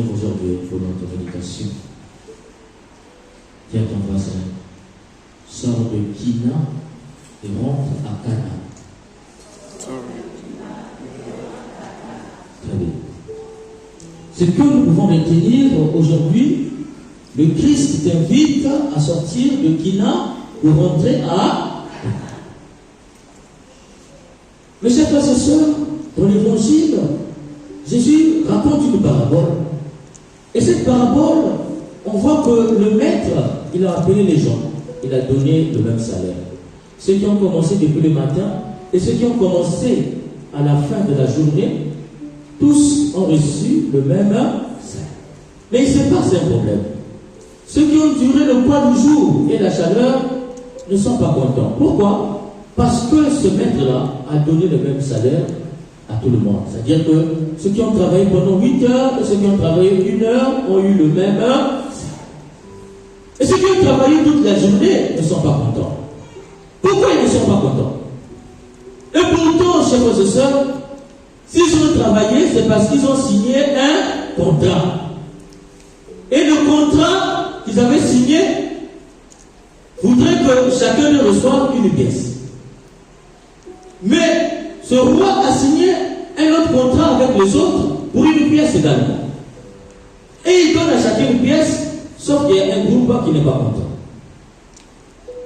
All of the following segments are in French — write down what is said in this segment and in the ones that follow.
finir aujourd'hui pour notre méditation. Dis à ton voisin, sors de Kina et rentre à Cana. Très bien. Ce que nous pouvons retenir aujourd'hui, le Christ t'invite à sortir de Kina pour rentrer à Cana. Mes chers frères et sœurs, dans l'évangile, Jésus raconte une parabole. Et cette parabole, on voit que le maître, il a appelé les gens, il a donné le même salaire. Ceux qui ont commencé depuis le matin et ceux qui ont commencé à la fin de la journée, tous ont reçu le même salaire. Mais il se passe un problème. Ceux qui ont duré le poids du jour et la chaleur ne sont pas contents. Pourquoi? Parce que ce maître-là a donné le même salaire à tout le monde. C'est-à-dire que ceux qui ont travaillé pendant 8 heures et ceux qui ont travaillé 1 heure ont eu le même salaire. Et ceux qui ont travaillé toute la journée ne sont pas contents. Pourquoi ils ne sont pas contents? Et pourtant, chers frères et sœurs, s'ils ont travaillé, c'est parce qu'ils ont signé un contrat. Et le contrat qu'ils avaient signé voudrait que chacun leur reçoive une pièce. Mais ce roi a signé un autre contrat avec les autres pour une pièce également. Et il donne à chacun une pièce, sauf qu'il y a un groupe qui n'est pas content.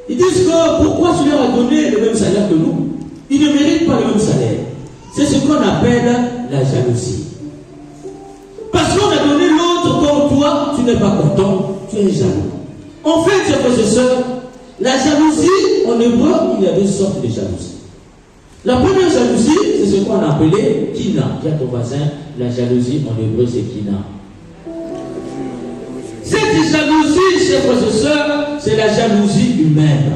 Ils disent que pourquoi tu leur as donné le même salaire que nous? Ils ne méritent pas le même salaire. C'est ce qu'on appelle la jalousie. Parce qu'on a donné l'autre comme toi, tu n'es pas content, tu es jaloux. En fait, chers frères et sœurs, la jalousie, en hébreu, il y a 2 sortes de jalousie. La première jalousie, c'est ce qu'on a appelé Kina. Dis à ton voisin, la jalousie en hébreu, c'est Kina. Cette jalousie, chers frères et sœurs, c'est la jalousie humaine.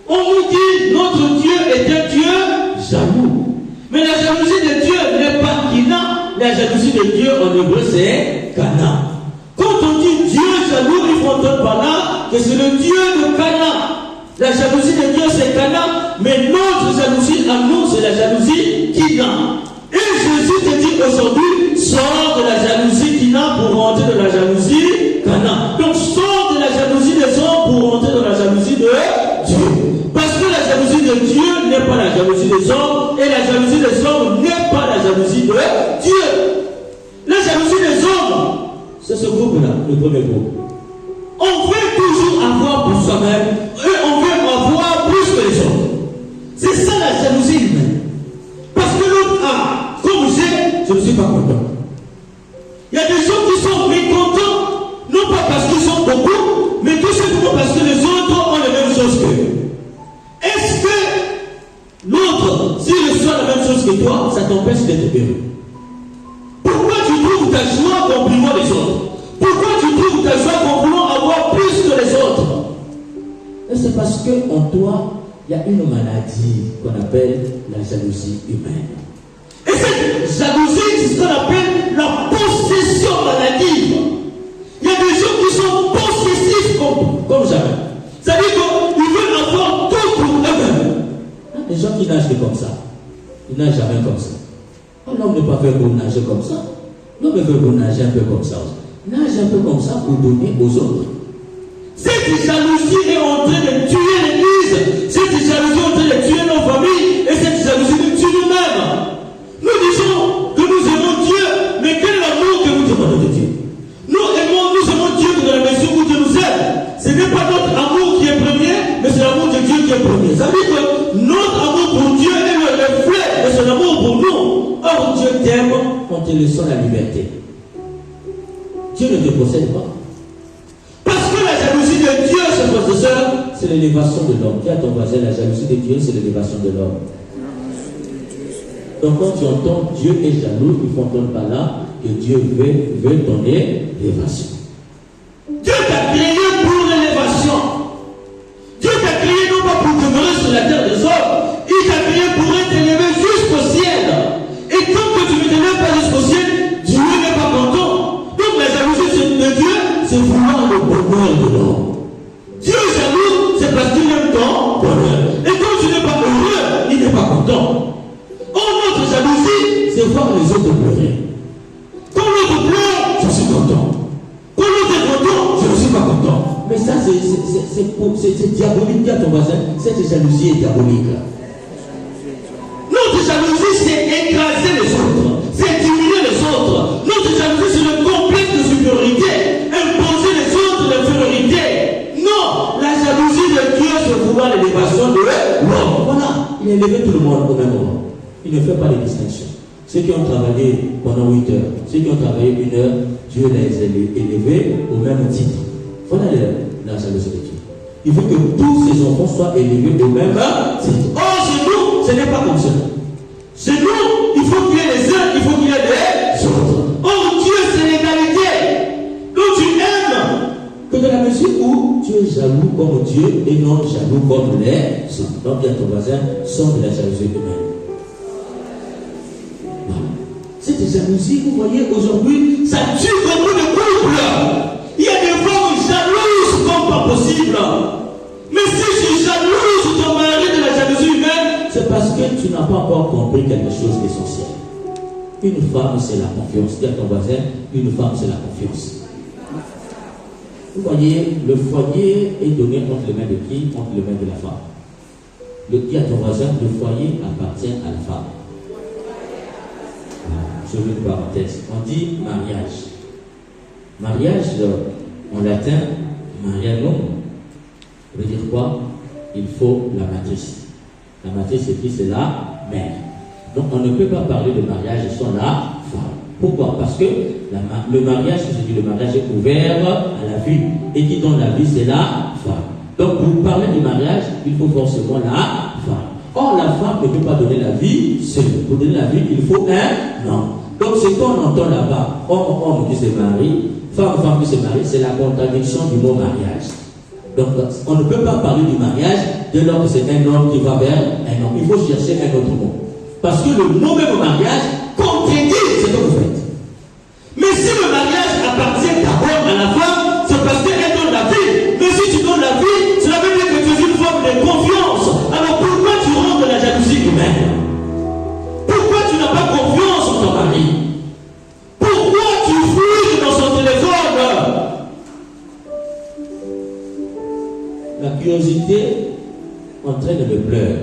On nous dit, notre Dieu est un Dieu jaloux. Mais la jalousie de Dieu n'est pas Kina. La jalousie de Dieu en hébreu, c'est Cana. Quand on dit Dieu jaloux, il faut entendre par là que c'est le Dieu de Cana. La jalousie de Dieu, c'est Cana. Mais notre jalousie à nous, c'est la jalousie Kina. Et Jésus te dit aujourd'hui, sors de la jalousie Kina pour rentrer dans la jalousie Cana. Donc sors de la jalousie des hommes pour rentrer dans la jalousie de Dieu. Parce que la jalousie de Dieu n'est pas la jalousie des hommes, et la jalousie des hommes n'est pas la jalousie de Dieu. La jalousie des hommes, c'est ce groupe-là, le premier groupe. On veut toujours avoir pour soi-même, et on veut avoir plus que les autres. C'est ça la jalousie humaine. Parce que l'autre a, comme je ne suis pas content. Il y a des gens qui sont mécontents, non pas parce qu'ils sont beaucoup, mais tout simplement parce que les autres ont les mêmes choses qu'eux. Est-ce que l'autre, s'il reçoit la même chose que toi, ça t'empêche d'être heureux? Pourquoi tu trouves ta joie comprimant les autres? Pourquoi tu trouves ta joie comprimant avoir plus que les autres? Et c'est parce qu'en toi, il y a une maladie qu'on appelle la jalousie humaine. Et cette jalousie, c'est ce qu'on appelle la possession maladive. Il y a des gens qui sont possessifs comme jamais. C'est-à-dire qu'ils veulent avoir tout pour eux-mêmes. Les gens qui nagent comme ça, ils nagent jamais comme ça. L'homme n'est pas fait pour nager comme ça. L'homme est fait pour nager un peu comme ça. Nage un peu comme ça pour donner aux autres. Cette jalousie est en train de tuer l'Église. Cette jalousie est en train de tuer nos familles. Et cette jalousie nous tue nous-mêmes. Nous disons que nous aimons Dieu, mais quel est l'amour que nous demandons de Dieu? Nous aimons Dieu dans la mesure où Dieu nous aime. Ce n'est pas notre amour qui est premier, mais c'est l'amour de Dieu qui est premier. Ça veut dire que notre amour pour Dieu est le reflet de son amour pour nous. Or, Dieu t'aime en te laissant la liberté. Dieu ne te possède pas. Parce que la jalousie de Dieu, chers frères et sœurs, c'est l'élévation de l'homme. Dis à ton voisin, la jalousie de Dieu, c'est l'élévation de l'homme. Donc quand tu entends Dieu est jaloux, il faut entendre par là que Dieu veut ton élévation. Dieu t'a créé pour l'élévation. Dieu t'a créé non pas pour demeurer sur la terre des hommes. Il t'a créé pour t'élever jusqu'au ciel. Et tant que tu ne t'élèves pas jusqu'au ciel, Dieu n'est pas content. Donc la jalousie de Dieu, c'est vouloir le bonheur de l'homme. Dieu est jaloux, c'est parce qu'il aime ton bonheur. Et quand tu n'es pas heureux, il n'est pas content. Or, notre jalousie, c'est voir les autres pleurer. Quand l'autre pleure, c'est diabolique. Dis à ton voisin, cette jalousie est diabolique. Notre jalousie, c'est écraser les autres, c'est diminuer les autres. Notre jalousie, c'est le complexe de supériorité, imposer les autres l'infériorité. Non, la jalousie de Dieu, c'est vouloir l'élévation de l'homme. Voilà, il a élevé tout le monde au même moment. Il ne fait pas de distinction. Ceux qui ont travaillé pendant 8 heures, ceux qui ont travaillé 1 heure, Dieu les a élevés au même titre. Voilà la jalousie de Dieu. Il veut que tous ses enfants soient élevés au même titre. Or, chez nous, ce n'est pas comme ça. Chez nous, il faut qu'il y ait les uns, il faut qu'il y ait les autres. Or, Dieu, c'est l'égalité. Donc, tu aimes que dans la mesure où tu es jaloux comme Dieu et non jaloux comme les autres. Donc, il y a ton voisin, sort de la jalousie humaine. Voilà. Cette jalousie, vous voyez, aujourd'hui, ça tue beaucoup de couples. Il y a des femmes jalouses comme pas possible. Mais si tu jalouses ton mari de la jalousie humaine, c'est parce que tu n'as pas encore compris quelque chose d'essentiel. Une femme, c'est la confiance. Dis à ton voisin, une femme, c'est la confiance. Vous voyez, le foyer est donné entre les mains de qui? Entre les mains de la femme. Dis à ton voisin, le foyer appartient à la femme. Je veux une parenthèse. On dit mariage. Mariage, en latin, marianum, veut dire quoi? Il faut la matrice. La matrice, c'est qui? C'est la mère. Donc, on ne peut pas parler de mariage sans la femme. Pourquoi? Parce que le mariage, je dis le mariage est ouvert à la vie. Et qui donne la vie, c'est la femme. Donc, pour parler du mariage, il faut forcément la femme. Or, la femme ne peut pas donner la vie seule. Pour donner la vie, il faut un homme. Donc, ce qu'on entend là-bas, homme qui se marie, femme qui se marie, c'est la contradiction du mot mariage. Donc, on ne peut pas parler du mariage dès lors que c'est un homme qui va vers un homme. Il faut chercher un autre mot. Parce que le mot même mariage contredit ce que vous faites. Mais si le mariage appartient d'abord à la femme, c'est parce qu'elle donne la vie. Mais si tu donnes la vie, cela veut dire que tu es une forme de confiance. Alors pourquoi tu rentres dans la jalousie humaine? Pourquoi tu n'as pas confiance en ton mari? Pourquoi tu fouilles dans son téléphone? La curiosité entraîne le pleur.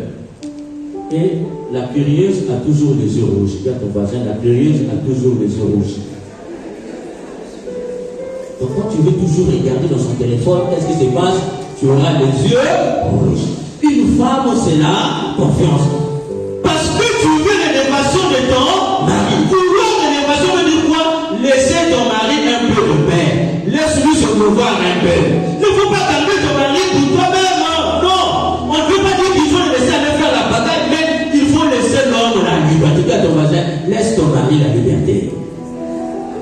Et la curieuse a toujours les yeux rouges. Dis à ton voisin, la curieuse a toujours les yeux rouges. Donc quand tu veux toujours regarder dans son téléphone, qu'est-ce qui se passe? Tu auras les yeux rouges. Une femme, c'est la confiance. Parce que tu veux l'élévation de ton mari. Vouloir l'élévation veut dire quoi? Laisser ton mari un peu de paix. Laisse-lui se mouvoir un peu. Il ne faut pas garder ton mari pour toi-même. Non. On ne peut pas dire qu'il faut le laisser aller faire la bataille, mais il faut laisser l'homme la liberté. Dis à ton voisin, laisse ton mari la liberté.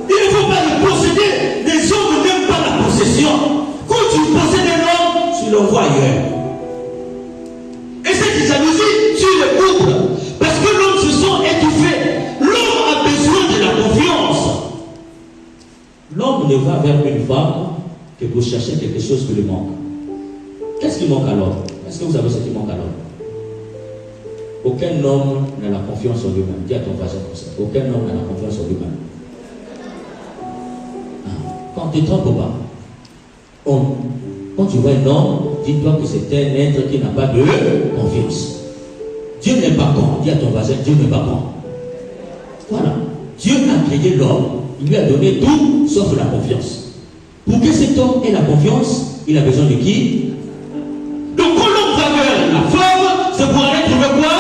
Il ne faut pas le posséder. Les hommes n'aiment pas la possession. Quand tu possèdes un homme, tu l'envoies ailleurs. Et cette jalousie tue le couple. Parce que l'homme se sent étouffé. L'homme a besoin de la confiance. L'homme ne va vers une femme que pour chercher quelque chose qui lui manque. Qu'est-ce qui manque à l'homme? Est-ce que vous savez ce qui manque à l'homme? Aucun homme n'a la confiance en lui-même. Dis à ton voisin comme ça. Aucun homme n'a la confiance en lui-même. Quand tu ne te trompes pas, quand tu vois un homme, dis-toi que c'est un être qui n'a pas de confiance. Dieu n'est pas con. Dis à ton voisin, Dieu n'est pas con. Voilà. Dieu a créé l'homme. Il lui a donné tout sauf la confiance. Pour que cet homme ait la confiance, il a besoin de qui? Donc quand l'homme va vers la femme, c'est pour aller trouver quoi?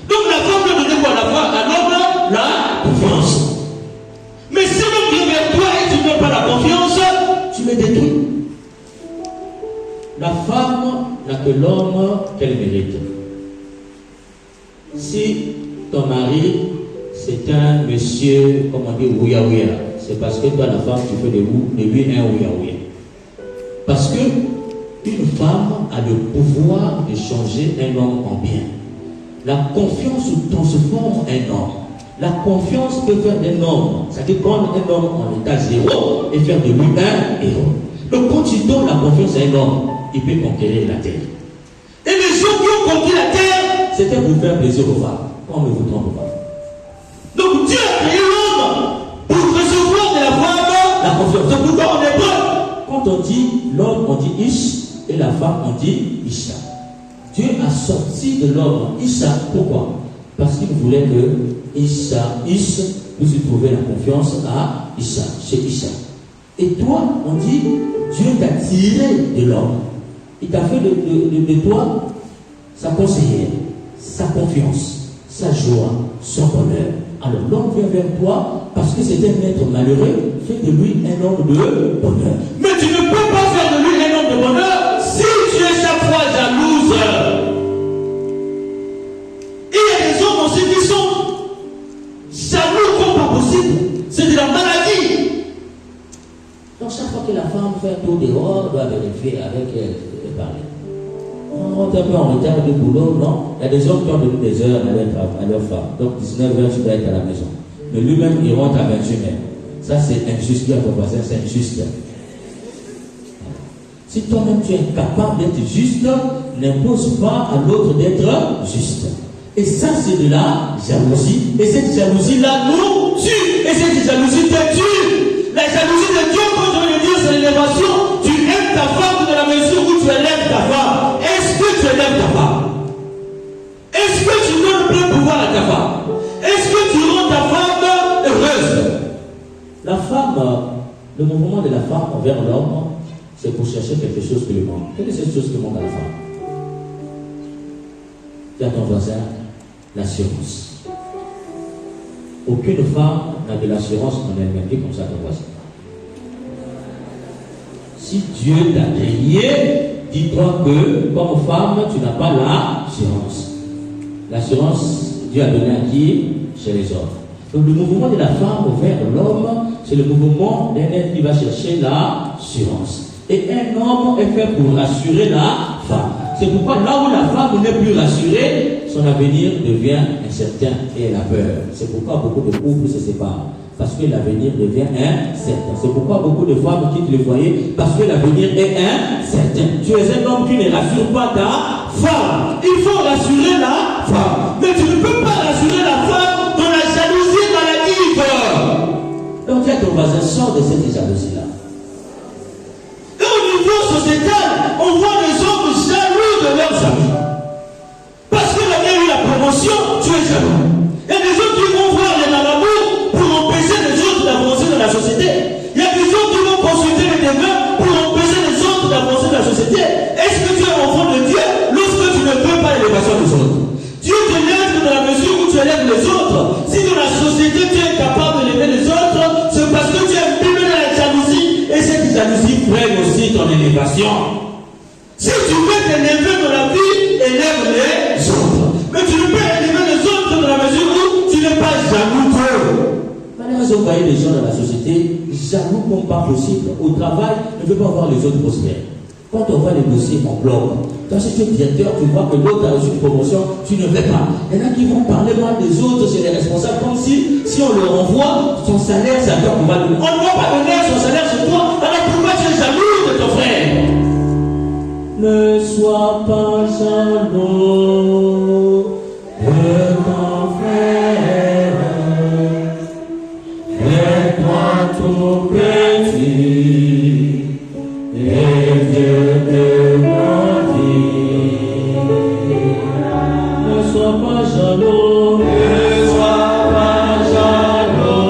Donc la femme doit donner quoi? À l'homme la confiance. Mais si l'homme vient vers toi et tu n'as pas la confiance, tu le détruis. La femme n'a que l'homme qu'elle mérite. Si ton mari, c'est un monsieur, comme on dit, ouya ouya, c'est parce que toi, la femme, tu fais de lui un ouya ouya. Parce que une femme a le pouvoir de changer un homme en bien. La confiance transforme un homme. La confiance peut faire d'un homme, c'est-à-dire prendre un homme en état zéro et faire de lui un héros. Donc quand tu donnes la confiance à un homme, il peut conquérir la terre. Et les gens qui ont conquis la terre, c'était pour faire plaisir aux femmes. On ne vous trompe pas. Donc Dieu a créé l'homme pour recevoir de la femme la confiance. C'est pourquoi en hébreu, quand Quand on dit l'homme, on dit Ish, et la femme, on dit Isha. Dieu a sorti de l'homme Isha. Pourquoi? Parce qu'il voulait que Isha, Ish, puisse trouver la confiance à Isha, chez Isha. Et toi, on dit, Dieu t'a tiré de l'homme. Il t'a fait de toi sa conseillère, sa confiance, sa joie, son bonheur. Alors l'homme vient vers toi parce que c'est un être malheureux, fais de lui un homme de bonheur. Mais tu ne peux pas faire de lui un homme de bonheur si tu es chaque fois jalouse. Et il y a des hommes aussi qui sont jaloux comme pas possible. C'est de la maladie. Donc chaque fois que la femme fait un tour dehors, elle doit vérifier avec elle et parler. On rentre un peu en retard du boulot, non? Il y a des hommes qui ont donné des heures à leur femme. Donc 19h, tu dois être à la maison. Mais lui-même, il rentre à 21h. Ça, c'est injuste. Qui a ton voisin, c'est injuste. Si toi-même tu es incapable d'être juste, n'impose pas à l'autre d'être juste. Et ça, c'est de la jalousie. Et cette jalousie-là nous tue. Et cette jalousie te tue. La jalousie de Dieu, quand je veux dire, c'est l'élévation. Tu aimes ta femme de la mesure où tu élèves ta femme. Est-ce que tu élèves ta femme? Est-ce que tu donnes plein pouvoir à ta femme? Est-ce que tu rends ta femme heureuse? La femme, le mouvement de la femme envers l'homme, c'est pour chercher quelque chose que lui manque. Quelle est cette chose qui manque à la femme? Dis à ton voisin, l'assurance. Aucune femme n'a de l'assurance en elle-même. Dis comme ça ton voisin. Si Dieu t'a créé, dis-toi que comme femme, tu n'as pas l'assurance. L'assurance, Dieu a donné à qui? Chez les hommes. Donc le mouvement de la femme vers l'homme, c'est le mouvement d'un être qui va chercher l'assurance. Et un homme est fait pour rassurer la femme. C'est pourquoi là où la femme n'est plus rassurée, son avenir devient incertain et elle a peur. C'est pourquoi beaucoup de couples se séparent. Parce que l'avenir devient incertain. C'est pourquoi beaucoup de femmes quittent le foyer. Parce que l'avenir est incertain. Tu es un homme qui ne rassure pas ta femme. Il faut rassurer la femme. Mais tu ne peux pas rassurer la femme dans la jalousie maladive. Donc dis à ton voisin, sors de cette jalousie-là. Et au niveau sociétal, on voit les hommes jaloux de leurs amis. Parce que l'ami a eu la promotion, tu es jaloux. Il y a des autres qui vont voir les marabouts pour empêcher les autres d'avancer dans la société. Il y a des autres qui vont consulter les témoins pour empêcher les autres d'avancer dans la société. Est-ce que tu es enfant de Dieu lorsque tu ne veux pas l'élévation des autres? Dieu te lève dans la mesure où tu élèves les autres. Si dans la société tu es incapable d'élever les autres, c'est parce que tu es imbibe dans la jalousie. Et cette jalousie freine aussi ton élévation. Si tu veux t'élever dans la vie, élève les autres. Mais tu ne peux élever les autres dans la mesure où tu n'es pas jaloux d'eux. Malheureusement, vous voyez les gens dans la société jaloux comme pas possible. Au travail, ne veut pas voir les autres prospérer. Quand on va négocier en bloc, toi si tu es directeur, tu vois que l'autre a reçu une promotion, tu ne veux pas. Il y en a qui vont parler mal des autres, c'est les responsables, comme si on leur envoie son salaire, c'est à toi qu'on va donner. On ne va pas donner son salaire sur toi, alors pourquoi tu es jaloux de ton frère? Ne sois pas jaloux de ton frère, fais-toi tout petit, et Dieu te grandit. Ne sois pas jaloux, ne sois pas jaloux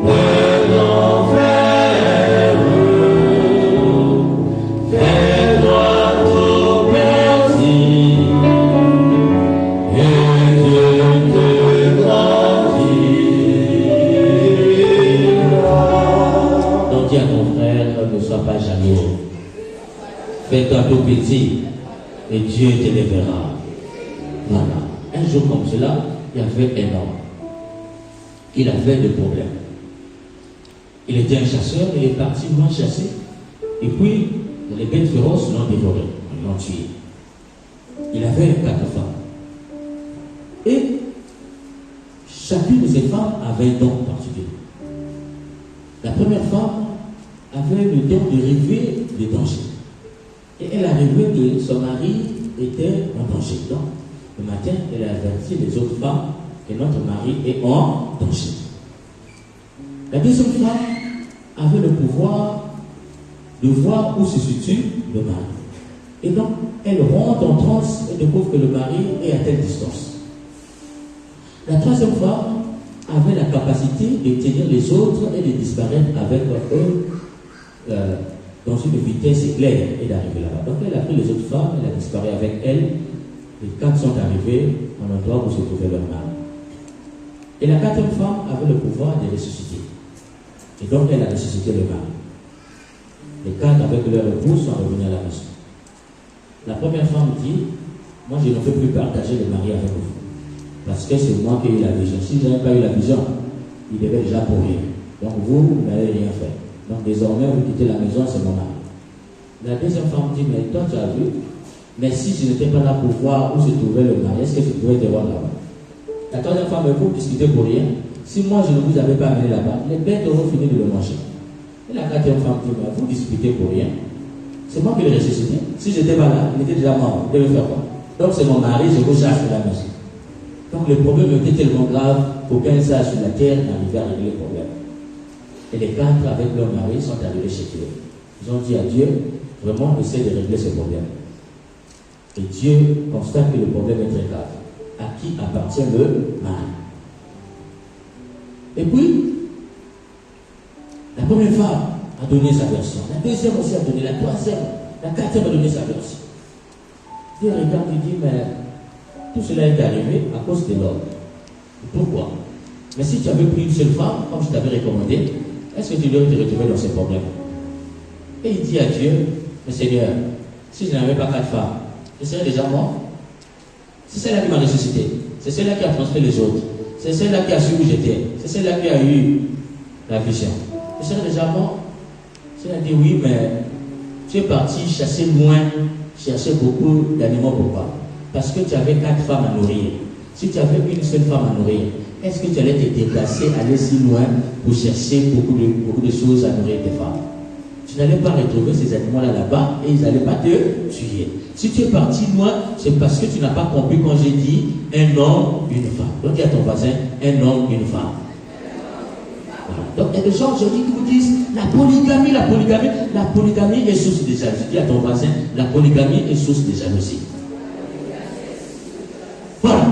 de ton frère, fais-toi tout petit, et Dieu te grandit. Donc dis à ton frère, ne sois pas jaloux. Fais-toi tout petit et Dieu t'élèvera. Voilà. Un jour comme cela, il y avait un homme. Il avait des problèmes. Il était un chasseur, il est parti loin chasser. Et puis, les bêtes féroces l'ont dévoré, l'ont tué. Il avait 4 femmes. Et chacune de ces femmes avait un don particulier. La première femme avait le don de rêver des dangers. Et elle a rêvé que son mari était en danger. Donc, le matin, elle a averti les autres femmes que notre mari est en danger. La deuxième femme avait le pouvoir de voir où se situe le mari. Et donc, elle rentre en transe et découvre que le mari est à telle distance. La troisième femme avait la capacité de tenir les autres et de disparaître avec eux dans une vitesse éclair et d'arriver là-bas. Donc elle a pris les autres femmes, elle a disparu avec elles. Les quatre sont arrivés à l'endroit où se trouvait leur mari. Et la quatrième femme avait le pouvoir de ressusciter. Et donc elle a ressuscité le mari. Les quatre avec leur épouse sont revenus à la maison. La première femme dit, moi je ne peux plus partager le mari avec vous. Parce que c'est moi qui ai eu la vision. Si je n'avais pas eu la vision, il devait déjà pourrir. Donc vous n'avez rien fait. Donc désormais, vous quittez la maison, c'est mon mari. La deuxième femme dit, mais toi tu as vu, mais si je n'étais pas là pour voir où se trouvait le mari, est-ce que je pouvais te voir là-bas? La troisième femme, vous discutez pour rien. Si moi je ne vous avais pas amené là-bas, les bêtes auront fini de le manger. Et la quatrième femme dit, mais vous discutez pour rien. C'est moi qui l'ai ressuscité. Si je n'étais pas là, il était déjà mort. Je devais faire quoi? Donc c'est mon mari, je vous chasse de la maison. Donc le problème était tellement grave qu'aucun sage sur la terre n'arrivait à régler le problème. Et les quatre avec leur mari sont arrivés chez Dieu. Ils ont dit à Dieu, vraiment essaie de régler ce problème. Et Dieu constate que le problème est très grave. À qui appartient le mari? Et puis, la première femme a donné sa version. La deuxième aussi a donné, la troisième, la quatrième a donné sa version. Dieu regarde et dit, mais tout cela est arrivé à cause de l'homme. Pourquoi? Mais si tu avais pris une seule femme, comme je t'avais recommandé, est-ce que tu devrais te retrouver dans ces problèmes? Et il dit à Dieu, mais Seigneur, si je n'avais pas quatre femmes, je serais déjà mort. C'est celle-là qui m'a ressuscité. C'est celle-là qui a transmis les autres. C'est celle-là qui a su où j'étais. C'est celle-là qui a eu la vision. Je serais déjà mort. Elle a dit oui, mais tu es parti chasser loin, chercher beaucoup d'animaux. Pourquoi? Parce que tu avais quatre femmes à nourrir. Si tu avais une seule femme à nourrir, est-ce que tu allais te déplacer, aller si loin pour chercher beaucoup de choses à nourrir tes femmes? Tu n'allais pas retrouver ces animaux-là là-bas et ils n'allaient pas te tuer. Si tu es parti loin, c'est parce que tu n'as pas compris quand j'ai dit un homme, une femme. Donc dis à ton voisin, un homme, une femme. Voilà. Donc il y a des gens aujourd'hui qui vous disent la polygamie est source de jalousie. Dis à ton voisin, la polygamie est source de jalousie. Voilà.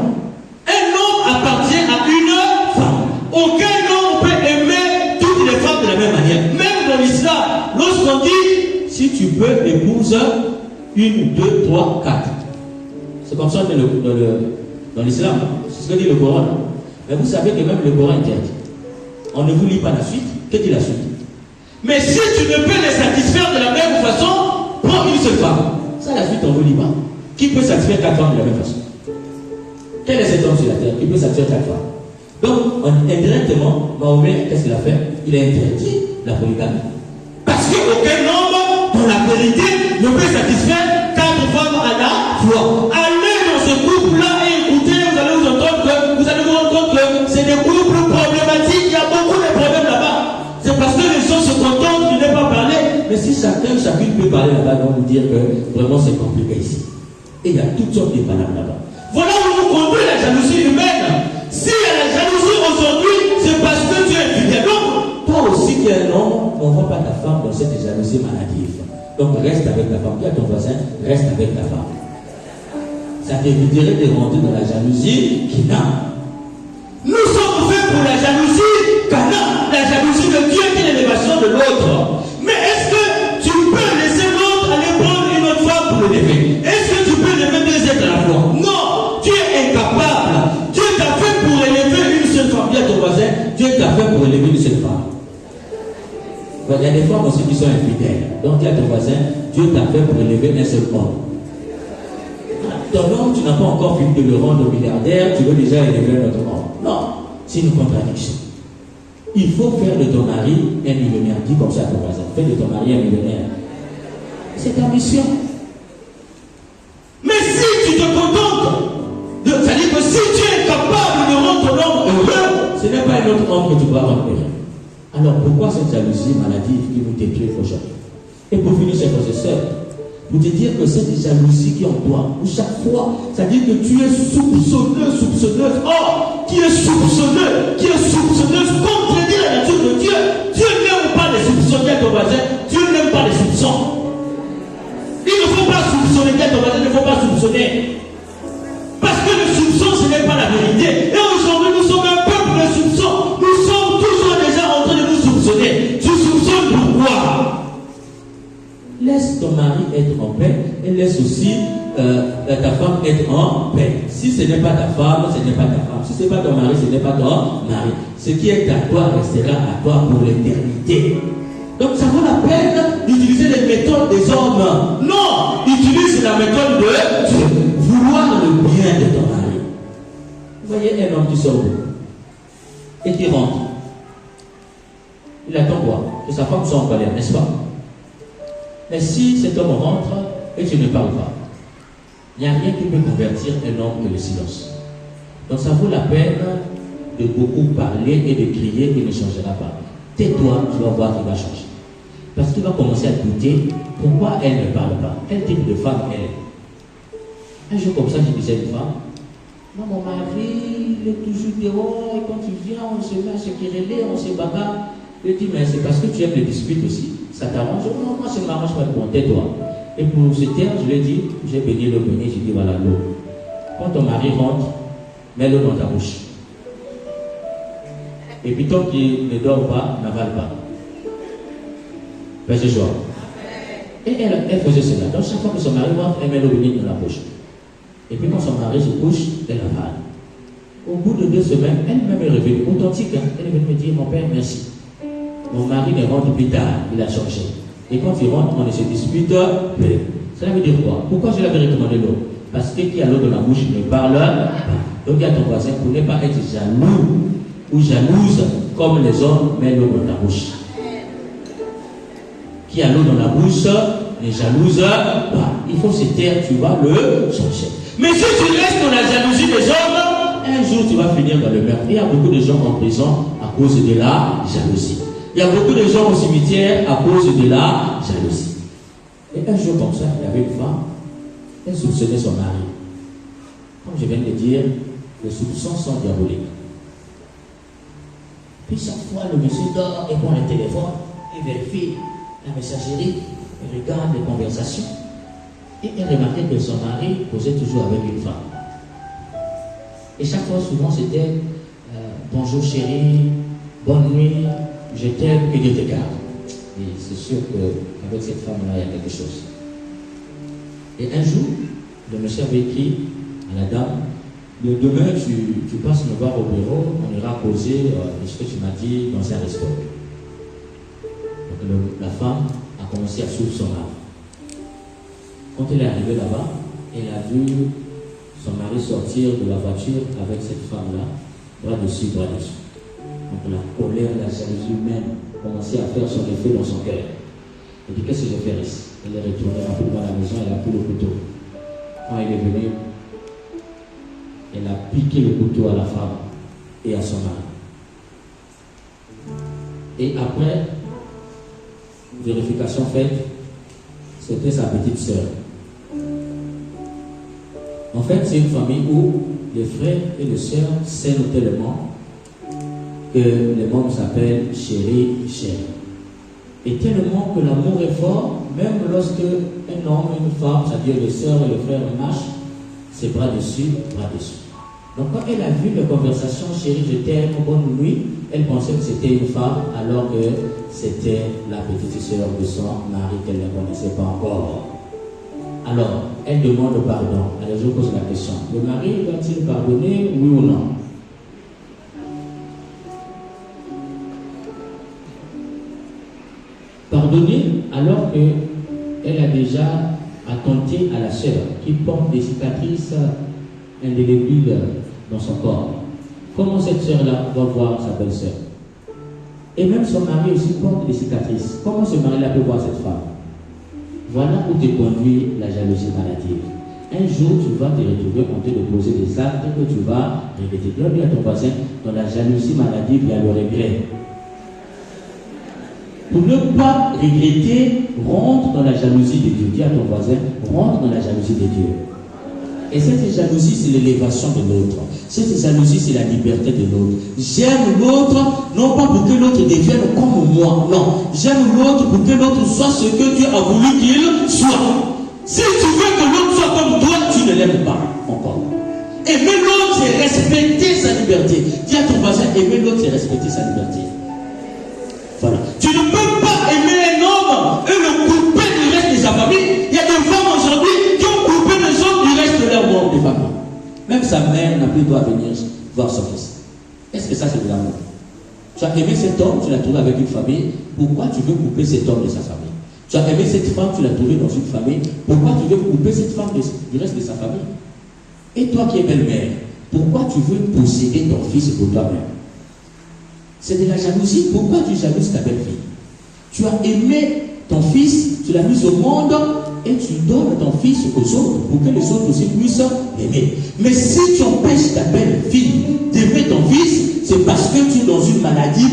Un homme appartient à une femme. Aucun homme peut aimer toutes les femmes de la même manière. Même dans l'islam, lorsqu'on dit si tu peux épouser une, deux, trois, quatre. C'est comme ça dans l'islam. C'est ce que dit le Coran. Mais vous savez que même le Coran interdit. On ne vous lit pas la suite. Que dit la suite? Mais si tu ne peux les satisfaire de la même façon, prends une seule femme. Ça, la suite, on ne vous lit pas. Qui peut satisfaire quatre femmes de la même façon? Quel est cet homme sur la terre qui peut satisfaire quatre femmes? Donc, indirectement, Mahomet, qu'est-ce qu'il a fait? Il a interdit la polygamie. Parce qu'aucun homme, dans la vérité, ne peut satisfaire quatre femmes à la fois. Allez dans ce groupe-là et écoutez, vous allez vous rendre compte que c'est des groupes problématiques, il y a beaucoup de problèmes là-bas. C'est parce que les gens se contentent de ne pas parler. Mais si chacune peut parler là-bas, on va vous dire que vraiment c'est compliqué ici. Et il y a toutes sortes de palabres là-bas. Voilà où nous conduit la jalousie humaine. Si il y a la jalousie aujourd'hui, c'est parce que tu es fidèle. Donc, toi aussi qui es un homme, on ne voit pas ta femme dans cette jalousie maladive. Donc reste avec ta femme. Dis à ton voisin, reste avec ta femme. Ça t'éviterait de rentrer dans la jalousie qui n'a. Nous sommes faits pour la jalousie Cana, la jalousie de Dieu qui est l'élévation de l'autre. Mais est-ce que tu peux laisser l'autre aller prendre une autre femme pour le lever? Est-ce que tu peux lever deux êtres à la fois? Non, tu es incapable. Dieu t'a fait pour élever une seule femme. Dis à ton voisin, Dieu t'a fait pour élever une seule femme. Il y a des femmes aussi qui sont infidèles. Donc dis à ton voisin, Dieu t'a fait pour élever un seul homme. Ton homme, tu n'as pas encore fini de le rendre milliardaire, tu veux déjà élever notre homme. Non, c'est une contradiction. Il faut faire de ton mari un millionnaire. Dis comme ça à ton voisin, fais de ton mari un millionnaire. C'est ta mission. Mais si tu te contentes, c'est-à-dire que si tu es capable de rendre ton homme heureux, ce n'est pas un autre homme que tu dois rendre heureux. Alors pourquoi cette jalousie maladive qui nous détruit aujourd'hui? Et pour finir, chers frères et sœurs, pour te dire que cette jalousie qui est en toi, où chaque fois, c'est-à-dire que tu es soupçonneuse, qui est soupçonneuse, contredit la nature de Dieu. Dieu n'aime pas les soupçonneurs, ton voisin, Dieu n'aime pas les soupçons. laisse ton mari être en paix et laisse aussi ta femme être en paix. Si ce n'est pas ta femme, ce n'est pas ta femme. Si ce n'est pas ton mari, ce n'est pas ton mari. Ce qui est à toi restera à toi pour l'éternité. Donc ça vaut la peine d'utiliser les méthodes des hommes. Non, utilise la méthode de Dieu. Vouloir le bien de ton mari. Vous voyez un homme qui sort et qui rentre. Il attend quoi? Que sa femme soit en colère, n'est-ce pas? Mais si cet homme rentre et tu ne parles pas, il n'y a rien qui peut convertir un homme que le silence. Donc ça vaut la peine de beaucoup parler et de crier, il ne changera pas. Tais-toi, tu vas voir qu'il va changer. Parce qu'il va commencer à douter pourquoi elle ne parle pas. Quel type de femme elle est? Un jour comme ça, je disais à une femme, non, mon mari, il est toujours dehors, et quand il vient, on se met à se quereller, on se bagarre. Je dis, mais c'est parce que tu aimes les disputes aussi. Ça t'arrange? Non, moi, ça ne m'arrange pas. Bon, tais-toi. Et pour se taire, je lui ai dit, j'ai béni l'eau bénie, j'ai dit, voilà l'eau. Quand ton mari rentre, mets l'eau dans ta bouche. Et puis, tant qu'il ne dort pas, n'avale pas. Verset joie. Et elle faisait cela. Donc, chaque fois que son mari rentre, elle met l'eau bénie dans la bouche. Et puis, quand son mari se couche, elle avale. Au bout de 2 semaines, elle-même est revenue, authentique. Hein? Elle est venue me dire, mon père, merci. Mon mari ne rentre plus tard, il a changé. Et quand il rentre, on ne se dispute plus. Cela veut dire quoi? Pourquoi je l'avais recommandé l'eau? Parce que qui a l'eau dans la bouche ne parle pas. Donc il y a ton voisin pour ne pas être jaloux ou jalouse comme les hommes, met l'eau dans la bouche. Qui a l'eau dans la bouche ne jalouse pas. Il faut se taire, tu vas le changer. Mais si tu restes dans la jalousie des hommes, un jour tu vas finir dans le meurtre. Il y a beaucoup de gens en prison à cause de la jalousie. Il y a beaucoup de gens au cimetière à cause de la jalousie. Et un jour comme ça, il y avait une femme, elle soupçonnait son mari. Comme je viens de le dire, les soupçons sont diaboliques. Puis chaque fois, le monsieur dort et prend le téléphone, il vérifie la messagerie, il regarde les conversations. Et il remarquait que son mari causait toujours avec une femme. Et chaque fois, souvent, c'était bonjour chérie, bonne nuit, je t'aime, que Dieu te garde. Et c'est sûr qu'avec cette femme-là, il y a quelque chose. Et un jour, le monsieur avait écrit à la dame, demain, tu passes me voir au bureau, on ira causer de ce que tu m'as dit dans un restaurant. Donc la femme a commencé à suivre son mari. Quand elle est arrivée là-bas, elle a vu son mari sortir de la voiture avec cette femme-là, bras dessus, bras dessous. Donc la colère, la jalousie humaine commençait à faire son effet dans son cœur. Elle dit, qu'est-ce que je fais ici? Elle est retournée rapidement à la maison, elle a pris le couteau. Quand elle est venue, elle a piqué le couteau à la femme et à son mari. Et après, vérification faite, c'était sa petite sœur. En fait, c'est une famille où les frères et les sœurs s'aiment tellement que les mômes s'appellent chéri, chéri. Et tellement que l'amour est fort, même lorsque un homme et une femme, c'est-à-dire les sœurs et les frères marchent, c'est bras dessus, bras dessous. Donc quand elle a vu les conversations, chérie, je t'aime, bonne nuit, elle pensait que c'était une femme, alors que c'était la petite sœur de son mari qu'elle ne connaissait pas encore. Alors, elle demande pardon. Alors je pose la question, le mari va-t-il pardonner, oui ou non? Pardonner alors qu'elle a déjà attenté à la sœur qui porte des cicatrices indélébiles dans son corps. Comment cette sœur-là va voir sa belle-sœur? Et même son mari aussi porte des cicatrices. Comment ce mari-là peut voir cette femme? Voilà où te conduit la jalousie maladive. Un jour, tu vas te retrouver en train de poser des actes que tu vas regretter. Dis à ton voisin, dans la jalousie maladive, il y a le regret. Pour ne pas regretter, rentre dans la jalousie de Dieu. Dis à ton voisin, rentre dans la jalousie de Dieu. Et cette jalousie, c'est l'élévation de l'autre. Cette jalousie, c'est la liberté de l'autre. J'aime l'autre, non pas pour que l'autre devienne comme moi. Non, j'aime l'autre pour que l'autre soit ce que Dieu a voulu qu'il soit. Si tu veux que l'autre soit comme toi, tu ne l'aimes pas encore. Aimer l'autre, c'est respecter sa liberté. Dis à ton voisin, aimer l'autre, c'est respecter sa liberté. Voilà. Tu ne peux pas aimer un homme et le couper du reste de sa famille. lui doit venir voir son fils. Est-ce que ça c'est de l'amour? Tu as aimé cet homme, tu l'as trouvé avec une famille, pourquoi tu veux couper cet homme de sa famille? Tu as aimé cette femme, tu l'as trouvée dans une famille, pourquoi tu veux couper cette femme du reste de sa famille? Et toi qui es belle-mère, pourquoi tu veux posséder ton fils pour toi-même? C'est de la jalousie. Pourquoi tu jalouses ta belle-fille? Tu as aimé ton fils, tu l'as mis au monde et tu donnes ton fils aux autres pour que les autres aussi puissent aimer. Mais si tu empêches ta belle-fille d'aimer ton fils, c'est parce que tu es dans une maladie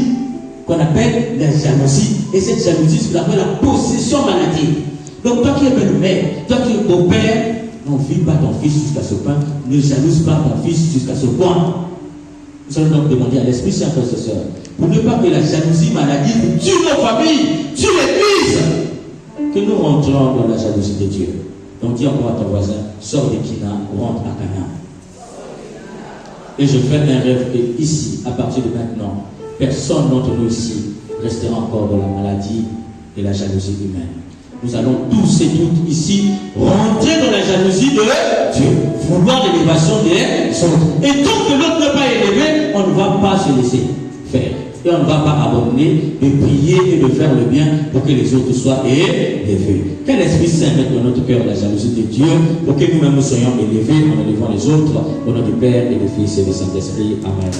qu'on appelle la jalousie. Et cette jalousie, c'est la possession maladie. Donc toi qui es belle-mère, toi qui es beau-père, n'envie pas ton fils jusqu'à ce point, ne jalouse pas ton fils jusqu'à ce point. Nous allons donc demander à l'Esprit Saint, frères et sœurs, pour ne pas que la jalousie maladie tue nos familles, tue l'Église, que nous rentrons dans la jalousie de Dieu. Donc dis encore à ton voisin, sors de Kina, rentre à Cana. Et je fais un rêve que ici, à partir de maintenant, personne d'entre nous ici restera encore dans la maladie et la jalousie humaine. Nous allons tous et toutes ici rentrer dans la jalousie de Dieu, vouloir l'élévation des autres. Et tant que l'autre n'est pas élevé, on ne va pas se laisser faire. Et on ne va pas abandonner de prier et de faire le bien pour que les autres soient élevés. Que l'Esprit Saint mette dans notre cœur la jalousie de Dieu pour que nous-mêmes nous soyons élevés en élevant les autres au nom du Père et du Fils et du Saint-Esprit. Amen.